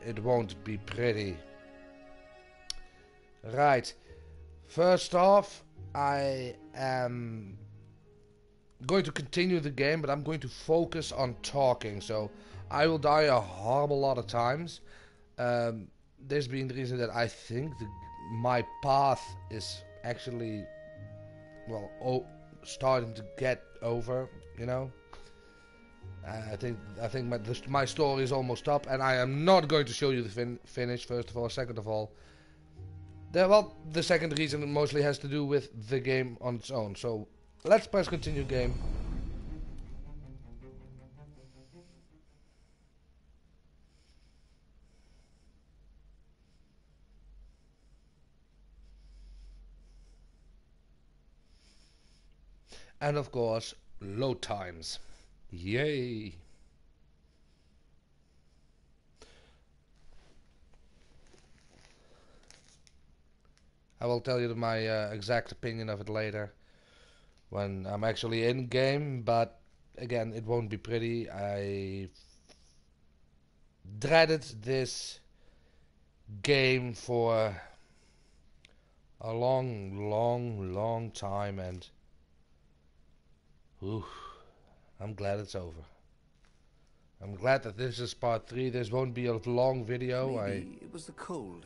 it won't be pretty. Right. First off, I am going to continue the game, but I'm going to focus on talking. So I will die a horrible lot of times. This being the reason that I think my path is actually, well, starting to get over, you know. I think my story is almost up, and I am not going to show you the finish. First of all, second of all, the second reason mostly has to do with the game on its own. So let's press continue game. And of course, load times. Yay! I will tell you my exact opinion of it later when I'm actually in game, but again, it won't be pretty. I dreaded this game for a long time, and I'm glad it's over. I'm glad that this is part 3. This won't be a long video. Maybe it was the cold.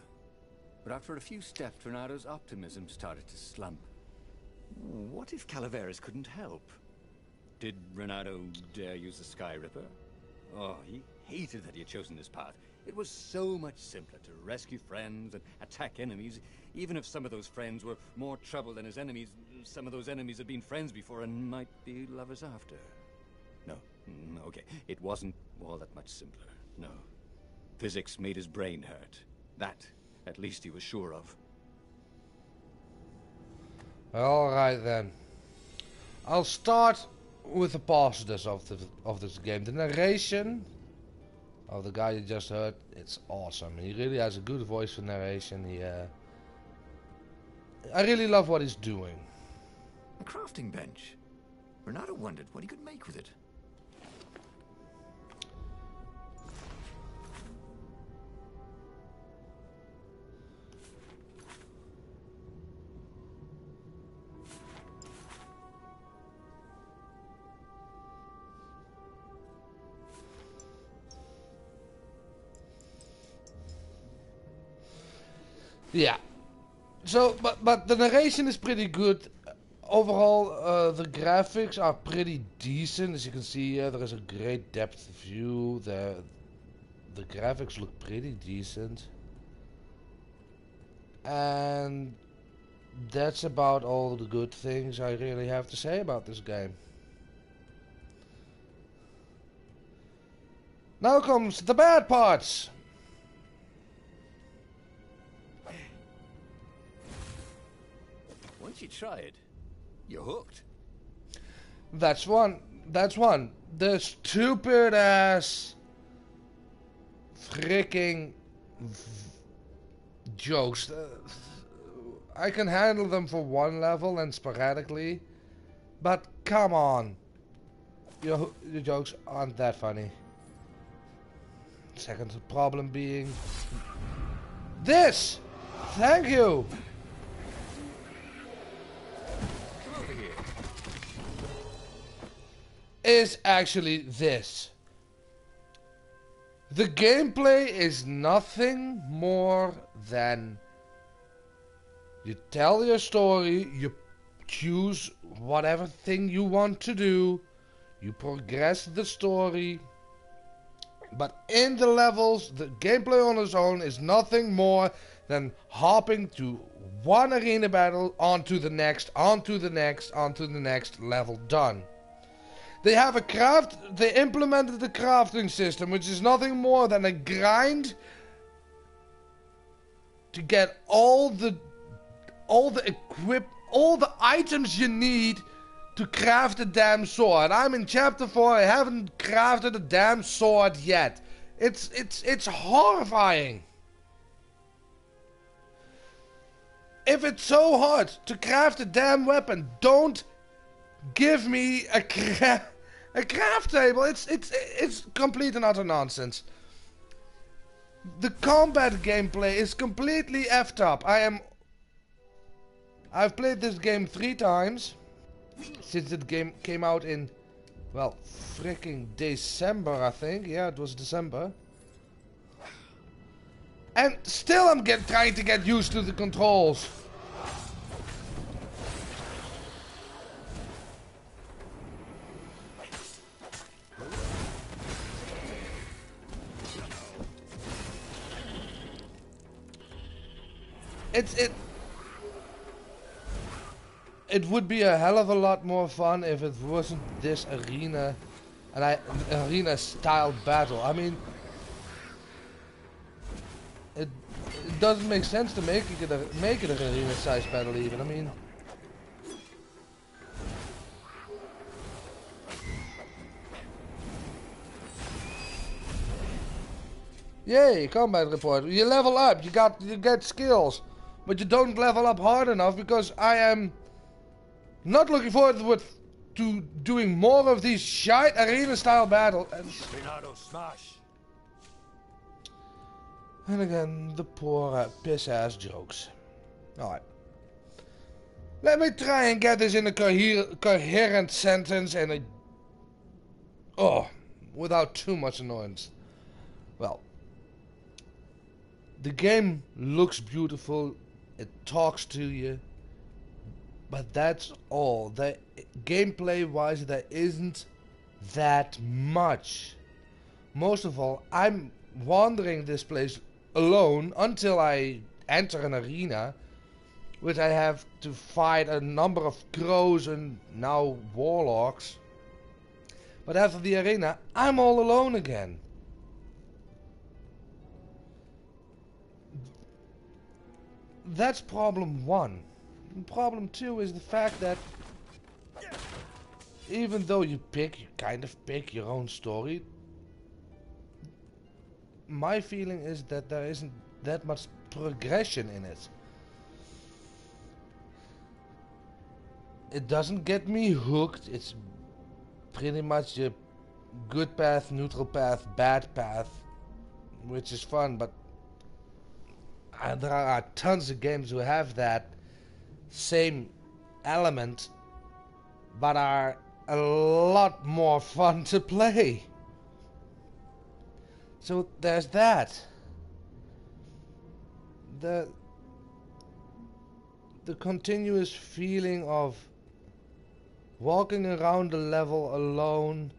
But after a few steps, Renado's optimism started to slump. What if Calaveras couldn't help? Did Renato dare use the Sky Ripper? Oh, he hated that he had chosen this path. It was so much simpler to rescue friends and attack enemies. Even if some of those friends were more trouble than his enemies, some of those enemies had been friends before and might be lovers after. No, okay, it wasn't all that much simpler, no. Physics made his brain hurt. That, at least he was sure of. Alright then. I'll start with the positives of this game. The narration of the guy you just heard, it's awesome. He really has a good voice for narration. I really love what he's doing. A crafting bench. Renato wondered what he could make with it. Yeah. So, but the narration is pretty good. Overall, the graphics are pretty decent. As you can see here, there is a great depth of view. The graphics look pretty decent. And that's about all the good things I really have to say about this game. Now comes the bad parts. Once you try it, you're hooked. That's one. The stupid ass freaking jokes. I can handle them for one level and sporadically, but come on. Your jokes aren't that funny. Second problem being this. Thank you. Is actually this. The gameplay is nothing more than you tell your story, you choose whatever thing you want to do, you progress the story, but in the levels, the gameplay on its own is nothing more than hopping to one arena battle onto the next, onto the next, onto the next level done. They implemented the crafting system, which is nothing more than a grind to get all the items you need to craft a damn sword. I'm in chapter 4, I haven't crafted a damn sword yet. It's horrifying. If it's so hard to craft a damn weapon, don't give me a craft table. It's complete and utter nonsense. The combat gameplay is completely effed up. I've played this game 3 times since the game came out in, well, freaking December, I think. Yeah, it was December. And still I'm trying to get used to the controls. It would be a hell of a lot more fun if it wasn't this arena arena style battle. I mean, it doesn't make sense to make it an arena size battle even. I mean, yay, combat report. You level up, you get skills, but you don't level up hard enough because I am not looking forward to doing more of these shite arena style battles. And again, the poor piss ass jokes. Alright. Let me try and get this in a coherent sentence and without too much annoyance. Well, the game looks beautiful, it talks to you, but that's all. Gameplay wise, there isn't that much. Most of all, I'm wandering this place alone until I enter an arena, which I have to fight a number of crows and now warlocks. But after the arena, I'm all alone again. That's problem 1. Problem 2 is the fact that even though you kind of pick your own story, my feeling is that there isn't that much progression in it. It doesn't get me hooked. It's pretty much a good path, neutral path, bad path, which is fun, but there are tons of games who have that same element but are a lot more fun to play. So there's that. The continuous feeling of walking around the level alone,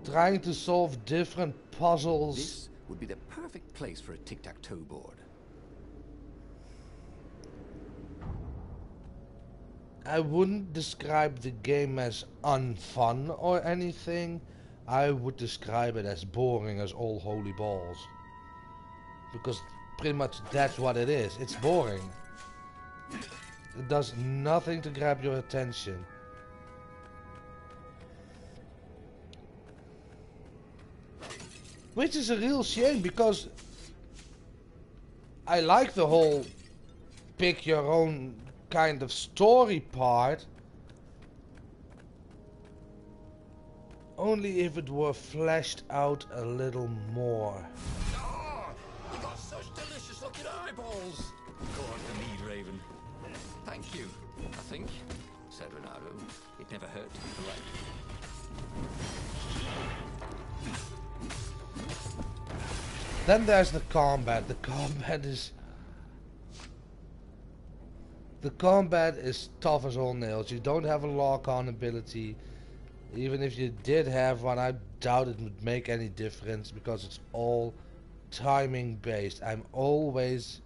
trying to solve different puzzles. This would be the perfect place for a tic-tac-toe board. I wouldn't describe the game as unfun or anything. I would describe it as boring as all holy balls. Because pretty much that's what it is. It's boring. It does nothing to grab your attention. Which is a real shame because I like the whole pick your own kind of story part. Only if it were fleshed out a little more. Oh, you got such delicious looking eyeballs. Go on to me, Raven. Thank you, I think, said Renato. It never hurt to be polite. Then there's the combat. The combat is tough as all nails. You don't have a lock-on ability. Even if you did have one, I doubt it would make any difference because it's all timing based. I'm always,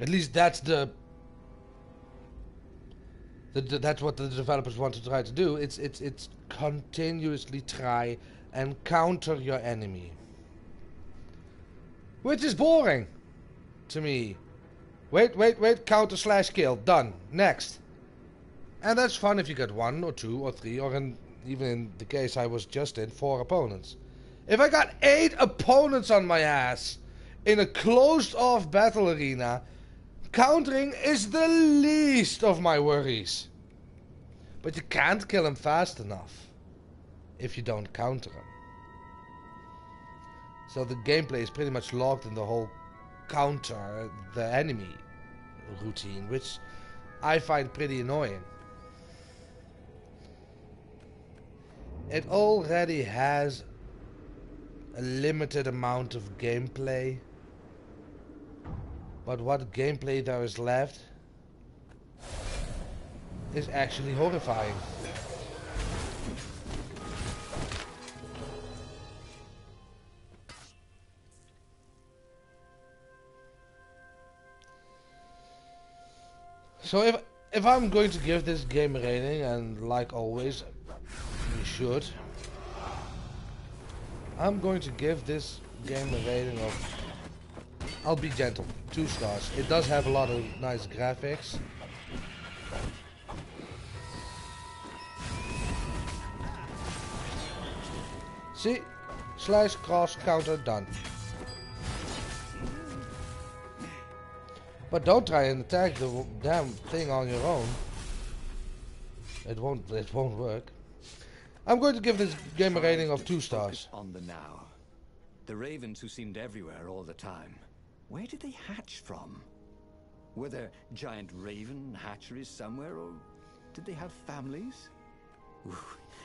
at least that's that's what the developers want to try to do. It's continuously try and counter your enemy, which is boring to me. Wait, counter / kill, done, next. And that's fun if you get 1 or 2 or 3 or even in the case I was just in, 4 opponents. If I got 8 opponents on my ass in a closed off battle arena, countering is the least of my worries. But you can't kill him fast enough if you don't counter him. So the gameplay is pretty much locked in the whole counter the enemy routine, which I find pretty annoying. It already has a limited amount of gameplay, but what gameplay there is left is actually horrifying. So if I'm going to give this game a rating, and like always, we should, I'm going to give this game a rating of, I'll be gentle, 2 stars. It does have a lot of nice graphics. See? Slash, cross, counter, done. But don't try and attack the damn thing on your own. It won't work. I'm going to give this game a rating of 2 stars. On the now. The ravens who seemed everywhere all the time. Where did they hatch from? Were there giant raven hatcheries somewhere, or did they have families? Ooh,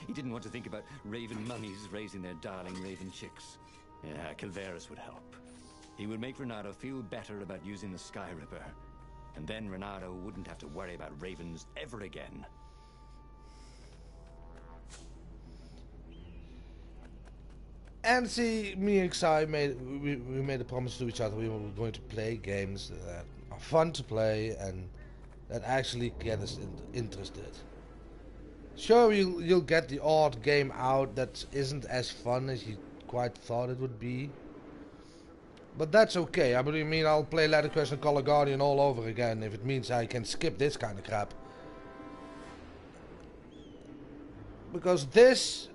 he didn't want to think about raven mummies raising their darling raven chicks. Yeah, Calvaris would help. He would make Renato feel better about using the Sky Ripper. And then Renato wouldn't have to worry about ravens ever again. And see, me and Xai we made a promise to each other we were going to play games that are fun to play and that actually get us interested. Sure, you'll get the odd game out that isn't as fun as you quite thought it would be. But that's okay. I mean, I'll play Ladder Quest and Color Guardian all over again if it means I can skip this kind of crap. Because this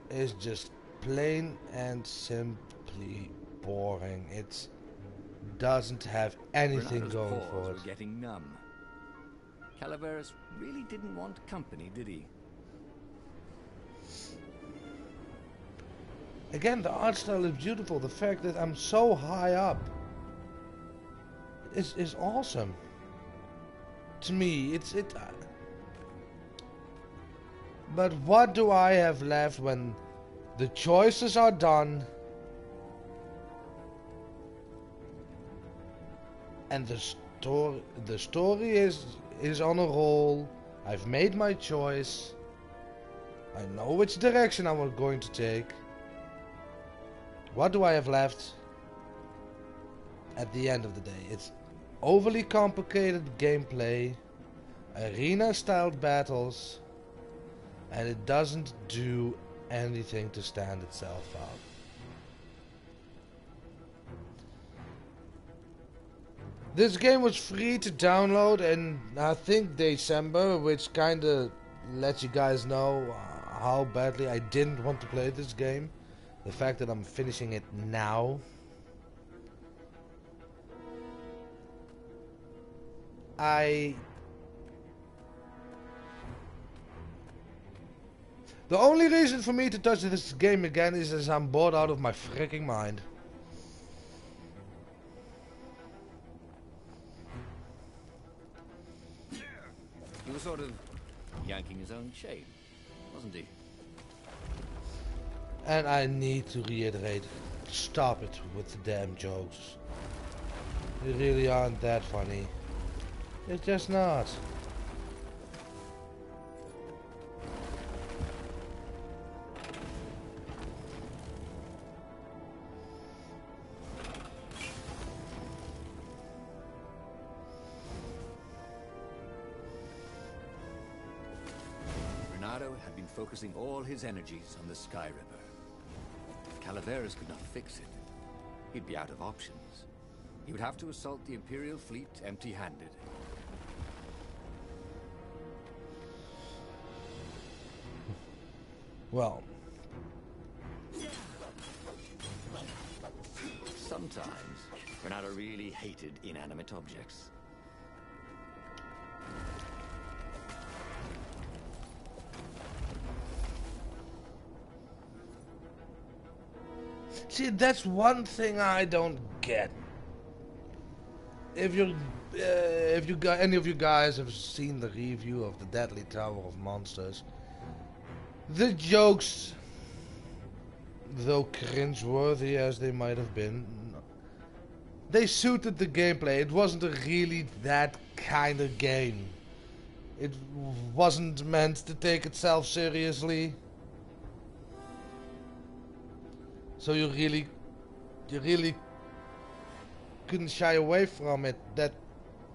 is just plain and simply boring. It doesn't have anything Renato's going paws for it. were getting numb. Calaveras really didn't want company, did he? Again, the art style is beautiful. The fact that I'm so high up is awesome. To me, but what do I have left when the choices are done and the story is on a roll? I've made my choice. I know which direction I'm going to take. What do I have left at the end of the day? It's overly complicated gameplay, arena-styled battles, and it doesn't do anything to stand itself out. This game was free to download in, I think, December, which kinda lets you guys know how badly I didn't want to play this game. The fact that I'm finishing it now. The only reason for me to touch this game again is as I'm bored out of my freaking mind. He was sort of yanking his own chain, wasn't he? And I need to reiterate, stop it with the damn jokes. They really aren't that funny. It's just not. Renato had been focusing all his energies on the Sky Ripper. Calaveras could not fix it. He'd be out of options. He would have to assault the Imperial fleet empty-handed. Well. Sometimes, Renato really hated inanimate objects. See, that's one thing I don't get. If you any of you guys have seen the review of the Deadly Tower of Monsters, the jokes, though cringeworthy as they might have been, they suited the gameplay. It wasn't really that kind of game. It wasn't meant to take itself seriously. So you really couldn't shy away from it. That,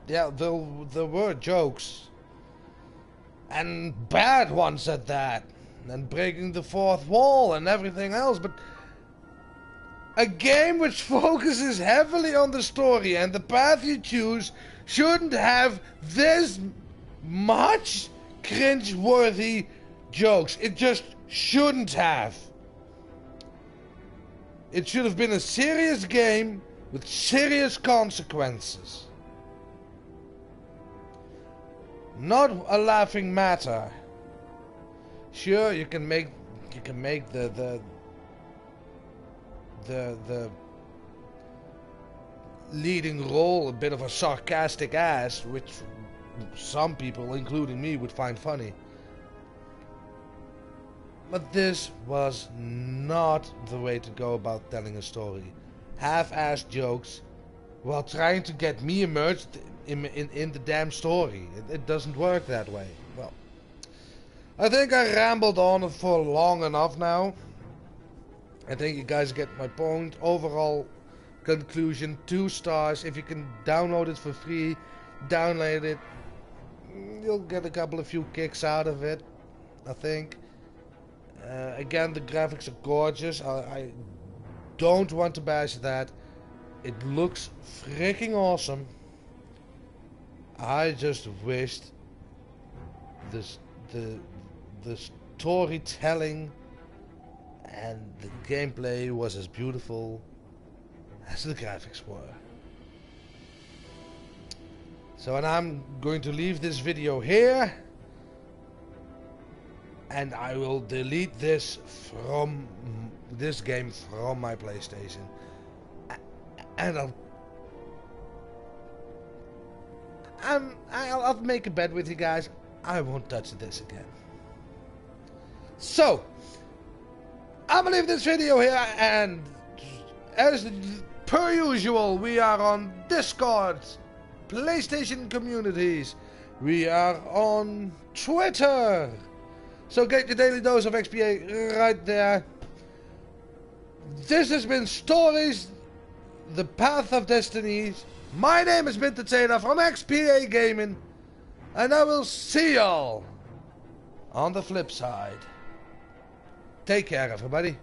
yeah, there were jokes. And bad ones at that. And breaking the fourth wall and everything else. But a game which focuses heavily on the story and the path you choose shouldn't have this much cringe-worthy jokes. It just shouldn't have. It should have been a serious game with serious consequences. Not a laughing matter. Sure, you can make the leading role a bit of a sarcastic ass, which some people, including me, would find funny. But this was not the way to go about telling a story. Half-assed jokes while trying to get me immersed in the damn story. It doesn't work that way. Well, I think I rambled on for long enough now. I think you guys get my point. Overall conclusion, 2 stars. If you can download it for free, download it. You'll get a few kicks out of it, I think. Again, the graphics are gorgeous. I don't want to bash that. It looks freaking awesome. I just wished the storytelling and the gameplay was as beautiful as the graphics were. So, and I'm going to leave this video here, and I will delete this game from my PlayStation, and I'll make a bet with you guys. I won't touch this again. So, I'm gonna leave this video here, and as per usual, we are on Discord, PlayStation communities, we are on Twitter. So get your daily dose of XPA right there. This has been Stories, the Path of Destinies. My name has been Tetsedah from XPA Gaming, and I will see y'all on the flip side. Take care, everybody.